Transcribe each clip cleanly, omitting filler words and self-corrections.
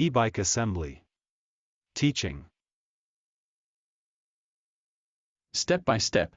E-bike assembly. Teaching. Step by step.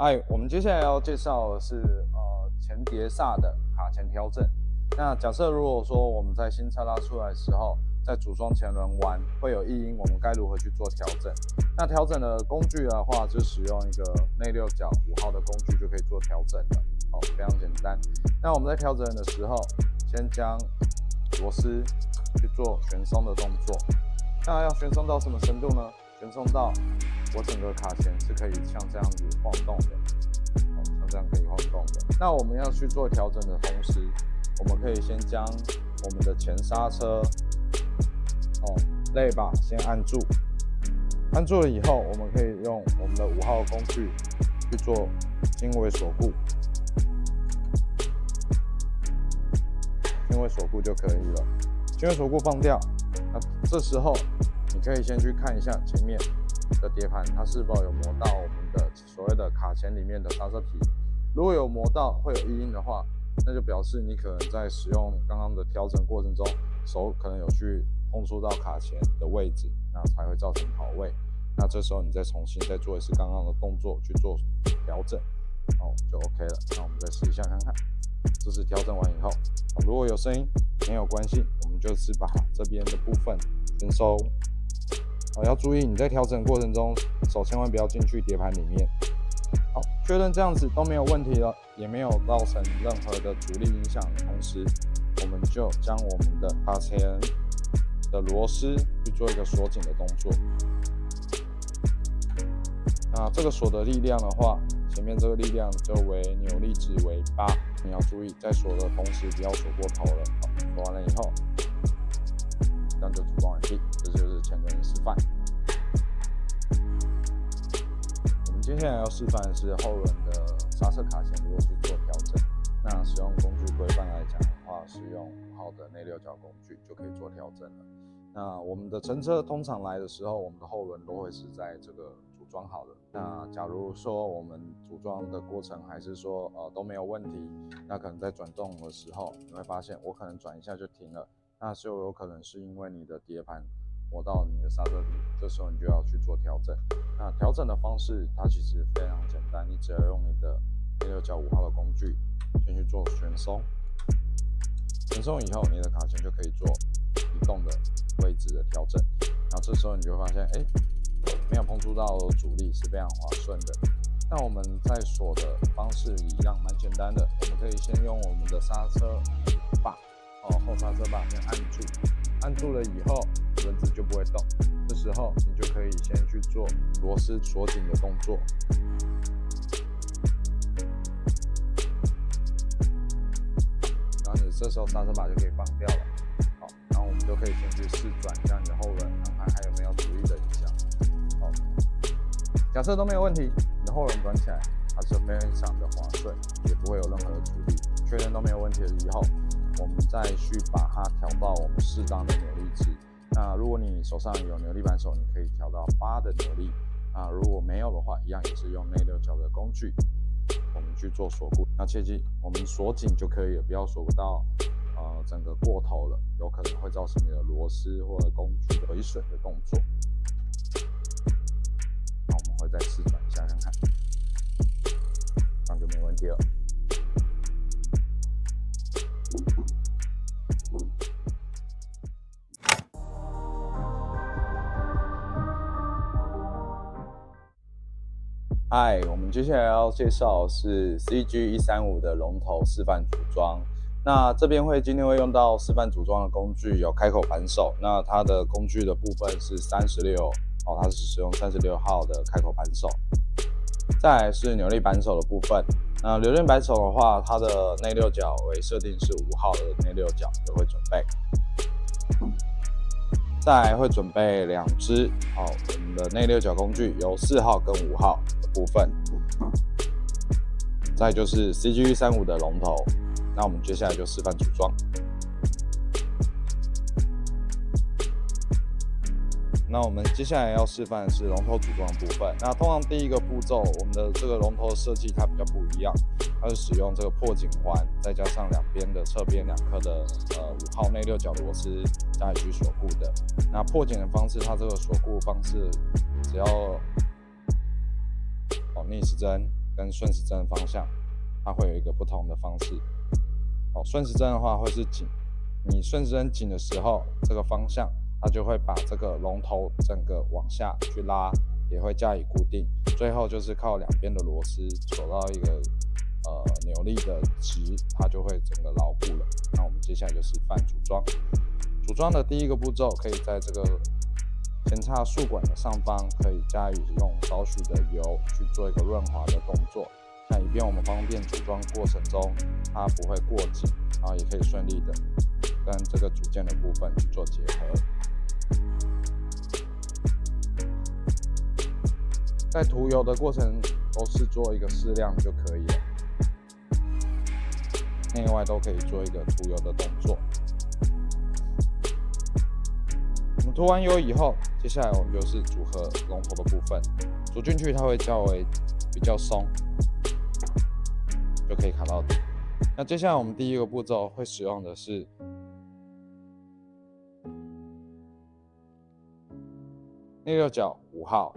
嗨，我们接下来要介绍的是前碟刹的卡钳调整。那假设如果说我们在新车拉出来的时候，在组装前轮弯会有异音，我们该如何去做调整？那调整的工具的话，就使用一个内六角5号的工具就可以做调整了，非常简单。那我们在调整的时候，先将螺丝去做旋松的动作。那要旋松到什么程度呢？旋松到我整个卡钳是可以像这样子晃动的，像这样可以晃动的。那我们要去做调整的同时，我们可以先将我们的前刹车类把先按住，按住了以后，我们可以用我们的5号工具去做经纬锁固，经纬锁固就可以了。经纬锁固放掉，那这时候你可以先去看一下前面的碟盘，它是否有磨到我们的所谓的卡钳里面的刹车皮。如果有磨到会有异音的话，那就表示你可能在使用刚刚的调整过程中，手可能有去碰触到卡钳的位置，那才会造成跑位。那这时候你再重新再做一次刚刚的动作去做调整，就 OK 了。那我们再试一下看看。这是调整完以后，如果有声音没有关系，我们就是把这边的部分先收。要注意你在调整过程中手千万不要进去碟盘里面。好，确认这样子都没有问题了，也没有造成任何的阻力影响的同时，我们就将我们的卡钳的螺丝去做一个锁紧的动作。那这个锁的力量的话，前面这个力量就为扭力值为8，你要注意在锁的同时不要锁过头了。锁完了以后，这样就组装完毕。这就是前轮示范。我们接下来要示范的是后轮的刹车卡钳如何去做调整。那使用工具规范来讲的话，使用5号的内六角工具就可以做调整了。那我们的乘车通常来的时候，我们的后轮都会是在这个组装好的。那假如说我们组装的过程还是说都没有问题，那可能在转动的时候，你会发现我可能转一下就停了，那就有可能是因为你的碟盘磨到你的刹车皮，这时候你就要去做调整。那调整的方式它其实非常简单，你只要用你的内六角5号的工具先去做旋松，旋松以后，你的卡钳就可以做移动的位置的调整。然后这时候你就会发现，没有碰触到阻力是非常滑顺的。那我们在锁的方式一样蛮简单的，我们可以先用我们的刹车把，后刹车把先按住，按住了以后，轮子就不会动。这时候你就可以先去做螺丝锁紧的动作。然后你这时候刹车把就可以放掉了。好，然后我们就可以先去试转一下你的后轮，看看还有没有阻力的影响。好，假设都没有问题，你的后轮转起来，它是非常的滑顺，也不会有任何的阻力。确认都没有问题了以后，我们再去把它调到我们适当的扭力值。那如果你手上有扭力扳手，你可以调到8的扭力。如果没有的话，一样也是用内六角的工具，我们去做锁固。那切记，我们锁紧就可以了，不要锁到整个过头了，有可能会造成你的螺丝或者工具毁损的动作。那我们会再试转一下看看，这样就没问题了。嗨，我们接下来要介绍的是 CG135的龙头示范组装。那这边今天会用到示范组装的工具有开口扳手，那它的工具的部分是36，它是使用36号的开口扳手。再来是扭力扳手的部分，那扭力扳手的话，它的内六角为设定是5号的内六角，也会准备。再来会准备2支，我们的内六角工具有4号跟5号的部分。再来就是 CG135的龙头，那我们接下来就示范组装。那我们接下来要示范的是龙头组装的部分。那通常第一个步骤，我们的这个龙头的设计它比较不一样，它是使用这个破紧环，再加上两边的侧边2颗的5号内六角螺丝加以去锁固的。那破紧的方式，它这个锁固方式只要逆时针跟顺时针的方向，它会有一个不同的方式。顺时针的话会是紧，你顺时针紧的时候，这个方向它就会把这个龙头整个往下去拉，也会加以固定。最后就是靠两边的螺丝锁到一个扭力的值，它就会整个牢固了。那我们接下来就示范组装。组装的第一个步骤，可以在这个前叉束管的上方，可以加以用少许的油去做一个润滑的动作，那以便我们方便组装过程中它不会过紧，然后也可以顺利的跟这个组件的部分去做结合。在涂油的过程都是做一个适量就可以了，内外都可以做一个涂油的动作。我们涂完油以后，接下来我们就是组合龙头的部分，组进去它会较为比较松，就可以卡到底。那接下来我们第一个步骤会使用的是内六角5号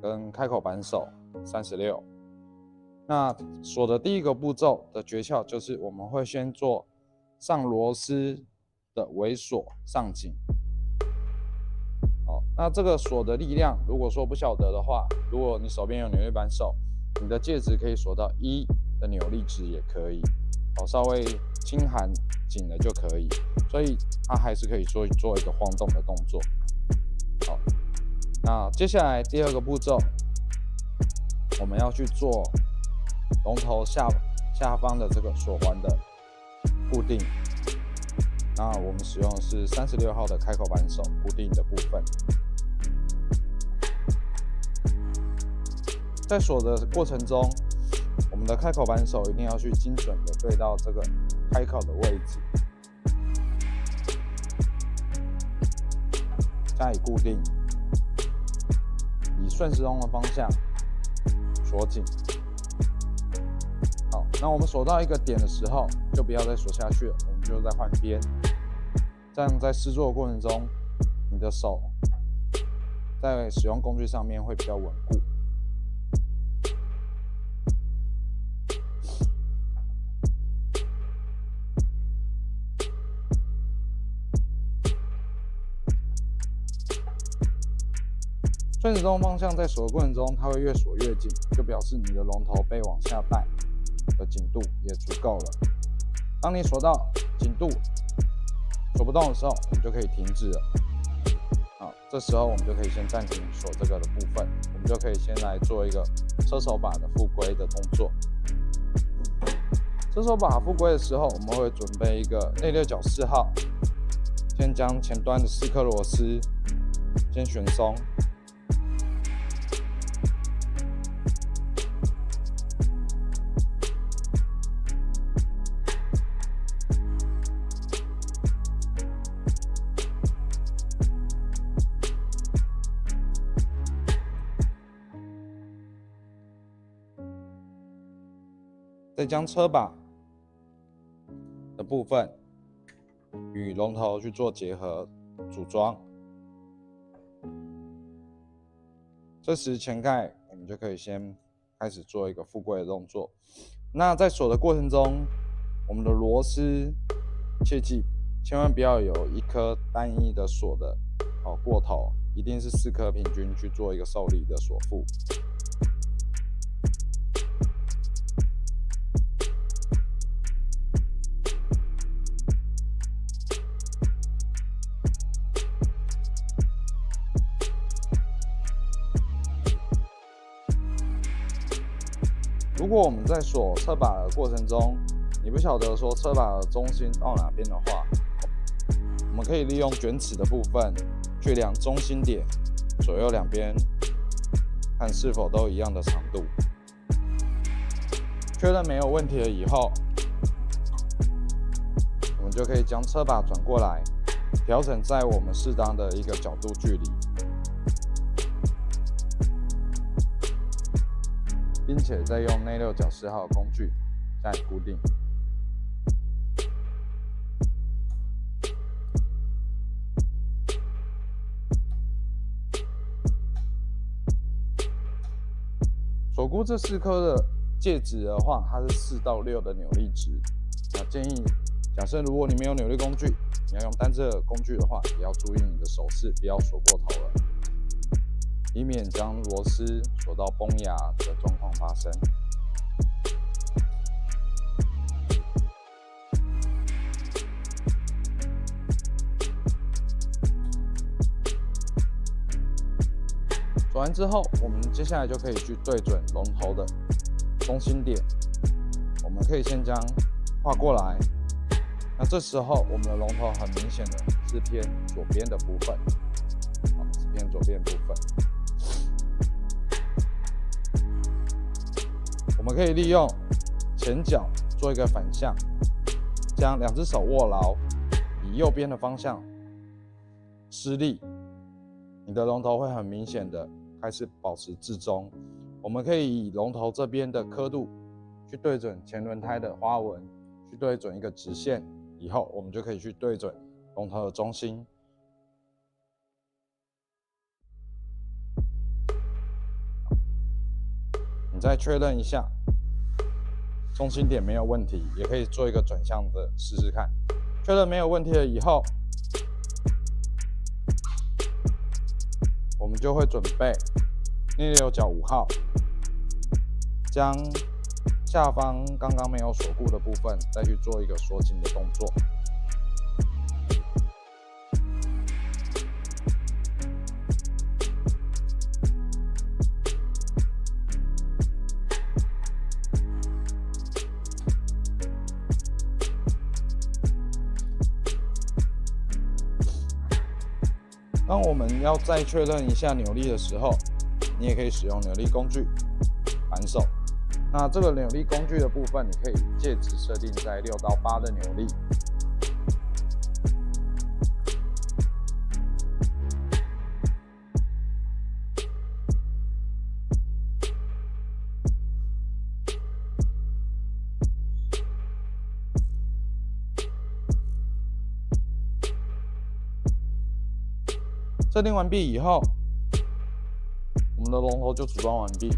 跟开口扳手36。那锁的第一个步骤的诀窍就是我们会先做上螺丝的尾锁上紧。那这个锁的力量，如果说不晓得的话，如果你手边有扭力扳手，你的戒指可以锁到1的扭力值也可以，稍微轻含紧了就可以，所以它还是可以做一个晃动的动作。好，那接下来第二个步骤，我们要去做龙头下方的这个锁环的固定。那我们使用的是36号的开口扳手固定的部分。在锁的过程中，我们的开口扳手一定要去精准的对到这个开口的位置，加以固定，以顺时钟的方向锁紧。好，那我们锁到一个点的时候，就不要再锁下去了，我们就再换边。这样在施作的过程中，你的手在使用工具上面会比较稳固。顺时钟方向在锁的过程中，它会越锁越紧，就表示你的龙头被往下带的紧度也足够了。当你锁到紧度锁不动的时候，我们就可以停止了。好，这时候我们就可以先暂停锁这个的部分，我们就可以先来做一个车手把的复归的动作。车手把复归的时候，我们会准备一个内六角4号，先将前端的4颗螺丝先旋松。再将车把的部分与龙头去做结合组装，这时前盖我们就可以先开始做一个复归的动作。那在锁的过程中，我们的螺丝切记千万不要有一颗单一的锁的过头，一定是4颗平均去做一个受力的锁腹。如果我们在锁车把的过程中，你不晓得说车把的中心到哪边的话，我们可以利用卷尺的部分去量中心点左右两边，看是否都一样的长度。确认没有问题了以后，我们就可以将车把转过来，调整在我们适当的一个角度距离，并且再用内六角4号的工具加以固定。锁固这4颗的介质的话，它是4到6的扭力值。那建议，假设如果你没有扭力工具，你要用单只的工具的话，也要注意你的手势不要锁过头了，以免将螺丝锁到崩牙的状况发生。锁完之后，我们接下来就可以去对准龙头的中心点。我们可以先将画过来，那这时候我们的龙头很明显的是偏左边的部分，是偏左边部分。我们可以利用前脚做一个反向，将2只手握牢，以右边的方向施力，你的龙头会很明显的开始保持置中。我们可以以龙头这边的刻度去对准前轮胎的花纹，去对准一个直线，以后我们就可以去对准龙头的中心。你再确认一下中心点没有问题，也可以做一个转向的试试看。确认没有问题了以后，我们就会准备内六角5号，将下方刚刚没有锁固的部分再去做一个锁紧的动作。当我们要再确认一下扭力的时候，你也可以使用扭力工具扳手。那这个扭力工具的部分，你可以介质设定在6到8的扭力。设定完毕以后，我们的龙头就组装完毕。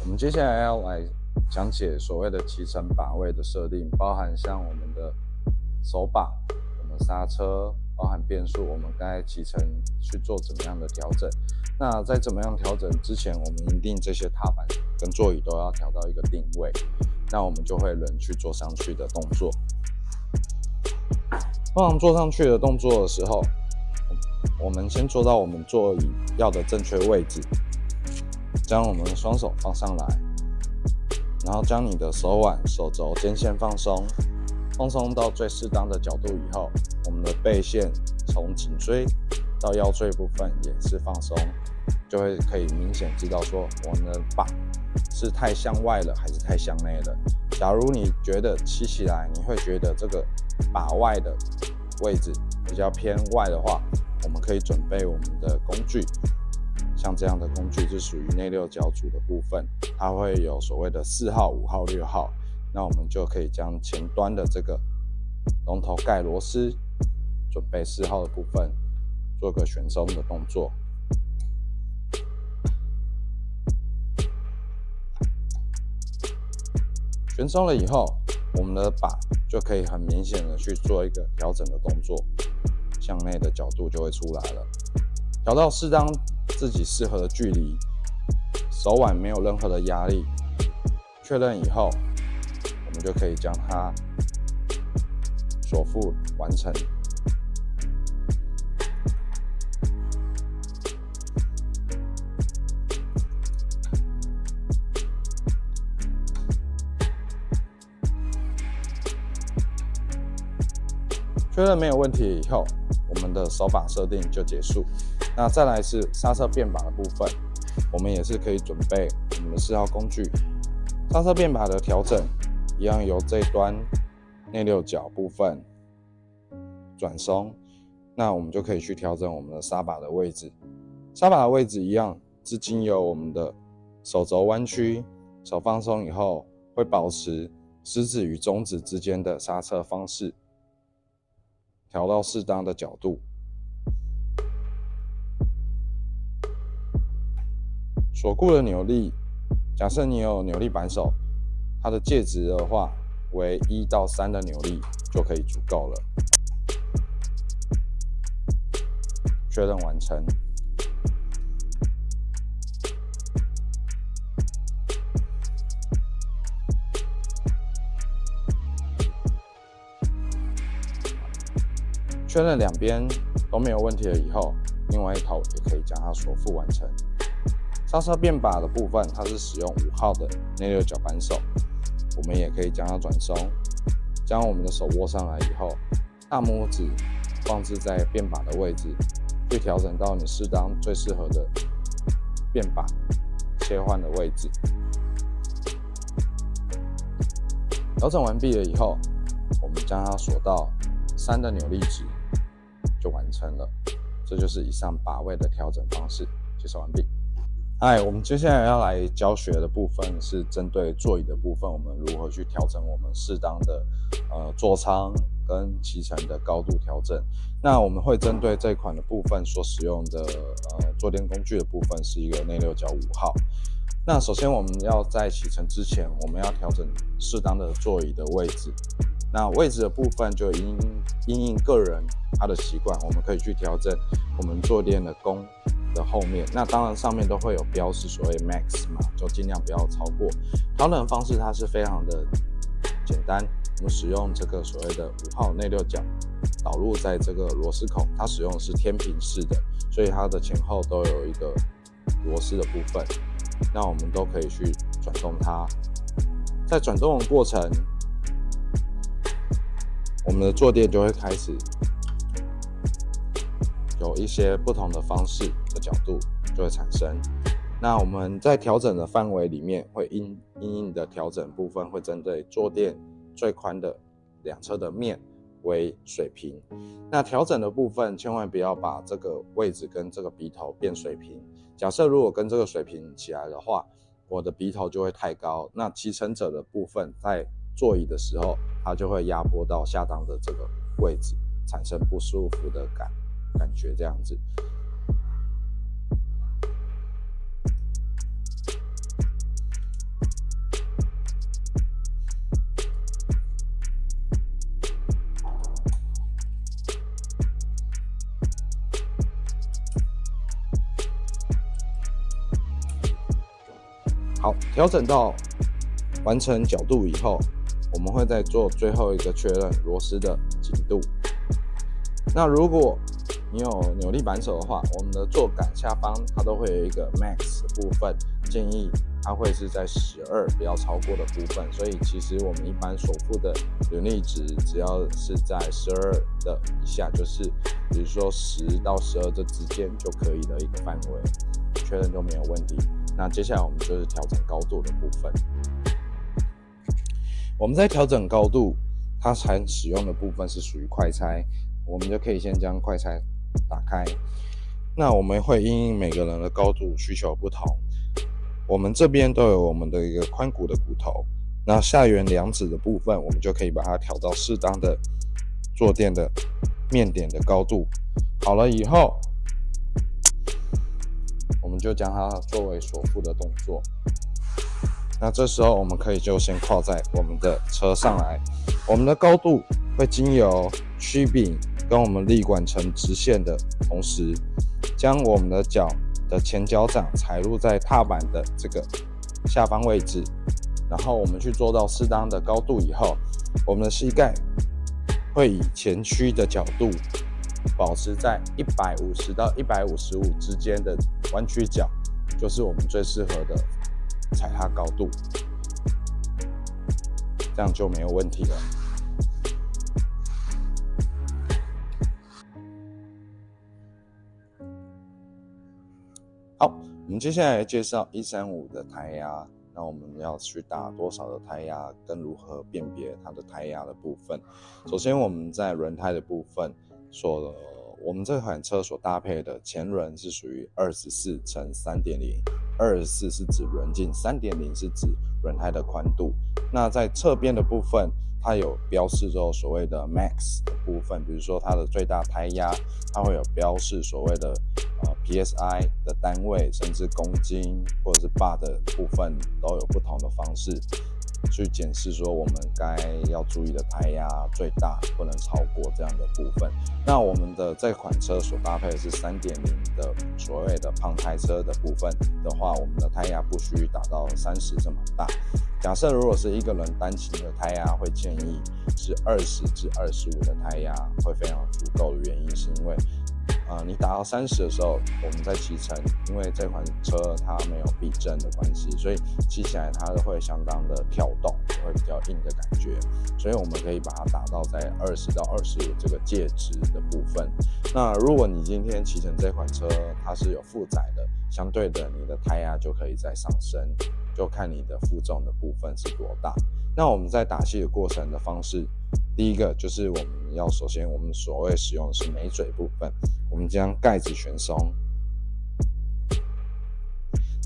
我们接下来要来讲解所谓的骑乘把位的设定，包含像我们的手把、我们刹车、包含变速，我们该骑乘去做怎么样的调整。那在怎么样调整之前，我们一定这些踏板跟座椅都要调到一个定位，那我们就会人去坐上去的动作。通常坐上去的动作的时候，我们先坐到我们座椅要的正确位置，将我们的双手放上来，然后将你的手腕、手肘、肩线放松到最适当的角度以后，我们的背线从颈椎到腰椎部分也是放松，就会可以明显知道说我们的把是太向外了还是太向内了。假如你觉得骑起来你会觉得这个把外的位置比较偏外的话，我们可以准备我们的工具，像这样的工具是属于内六角组的部分，它会有所谓的4号、5号、6号，那我们就可以将前端的这个龙头盖螺丝，准备4号的部分做个旋松的动作。旋松了以后，我们的把就可以很明显的去做一个调整的动作，向内的角度就会出来了。调到适当自己适合的距离，手腕没有任何的压力，确认以后，我们就可以将它锁腹完成。确认没有问题以后，我们的手把设定就结束。那再来是刹车变把的部分，我们也是可以准备我们的4号工具。刹车变把的调整一样由这一端内六角部分转松，那我们就可以去调整我们的刹把的位置。刹把的位置一样是经由我们的手肘弯曲，手放松以后会保持食指与中指之间的刹车方式，调到适当的角度。锁固的扭力，假设你有扭力扳手，它的介质的话为1到3的扭力就可以足够了。确认完成。确认两边都没有问题了以后，另外一头也可以将它锁腹完成。刹车变把的部分，它是使用5号的内六角扳手，我们也可以将它转松，将我们的手握上来以后，大拇指放置在变把的位置，去调整到你适当最适合的变把切换的位置。调整完毕了以后，我们将它锁到3的扭力值，就完成了。这就是以上把位的调整方式。介绍完毕。我们接下来要来教学的部分是针对座椅的部分，我们如何去调整我们适当的座舱跟骑乘的高度调整。那我们会针对这一款的部分所使用的坐垫工具的部分是一个内六角5号。那首先我们要在骑乘之前，我们要调整适当的座椅的位置。那位置的部分就因应个人他的习惯，我们可以去调整我们坐垫的弓的后面。那当然上面都会有标示所谓 max 嘛，就尽量不要超过。调整的方式它是非常的简单，我们使用这个所谓的5号内六角导入在这个螺丝孔，它使用的是天平式的，所以它的前后都有一个螺丝的部分。那我们都可以去转动它，在转动的过程，我们的坐垫就会开始有一些不同的方式的角度就会产生。那我们在调整的范围里面，会因应的调整部分会针对坐垫最宽的两侧的面为水平。那调整的部分千万不要把这个位置跟这个鼻头变水平。假设如果跟这个水平起来的话，我的鼻头就会太高，那骑乘者的部分在座椅的时候，它就会压迫到下档的这个位置，产生不舒服的感觉这样子。调整到完成角度以后，我们会再做最后一个确认螺丝的紧度。那如果你有扭力扳手的话，我们的座杆下方它都会有一个 max 的部分，建议它会是在12不要超过的部分。所以其实我们一般所付的扭力值只要是在12的以下，就是比如说10到12这之间就可以的一个范围，确认就没有问题。那接下来我们就是调整高度的部分。我们在调整高度，它常使用的部分是属于快拆，我们就可以先将快拆打开。那我们会因应每个人的高度需求不同，我们这边都有我们的一个髋骨的骨头，那下缘2指的部分，我们就可以把它调到适当的坐垫的面点的高度。好了以后，我们就将它作为锁腹的动作。那这时候我们可以就先靠在我们的车上来，我们的高度会经由曲柄跟我们立管成直线的同时，将我们的脚的前脚掌踩入在踏板的这个下方位置，然后我们去做到适当的高度以后，我们的膝盖会以前屈的角度保持在150到155之间的弯曲角，就是我们最适合的踩踏高度，这样就没有问题了。好，我们接下来介绍135的胎压。那我们要去打多少的胎压，跟如何辨别它的胎压的部分。首先，我们在轮胎的部分，我们这款车所搭配的前轮是属于24×3.0， 24是指轮径， 3.0 是指轮胎的宽度。那在侧边的部分，它有标示之后所谓的 max 的部分，比如说它的最大胎压，它会有标示所谓的PSI 的单位，甚至公斤或者是bar的部分，都有不同的方式去检视说我们该要注意的胎压最大不能超过这样的部分。那我们的这款车所搭配的是 3.0 的所谓的胖胎车的部分的话，我们的胎压不需达到30这么大。假设如果是一个人单行的胎压，会建议是20至25的胎压会非常足够的原因是因为你打到30的时候，我们在骑乘，因为这款车它没有避震的关系，所以骑起来它会相当的跳动，会比较硬的感觉，所以我们可以把它打到在20到25这个介质的部分。那如果你今天骑乘这款车它是有负载的，相对的你的胎压就可以再上升，就看你的负重的部分是多大。那我们在打气的过程的方式，第一个就是我们要首先我们所谓使用的是眉嘴部分，我们将盖子旋松。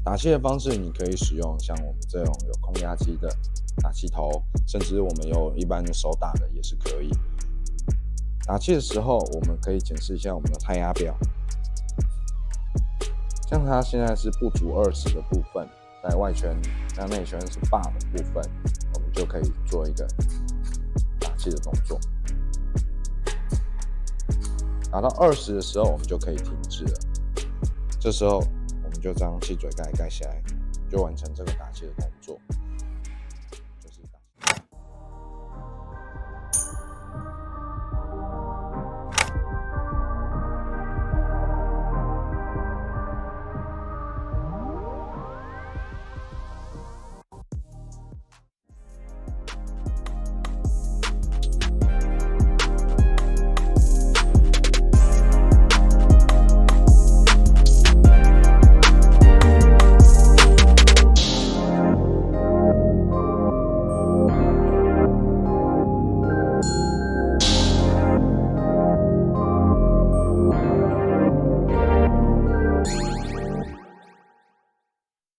打气的方式你可以使用像我们这种有空压机的打气头，甚至我们有一般手打的也是可以。打气的时候我们可以检视一下我们的胎压表，像它现在是不足20的部分，在外圈，那内圈是bar的部分，我们就可以做一个打气的动作。打到20的时候，我们就可以停止了。这时候，我们就将气嘴盖盖起来，就完成这个打气的动作。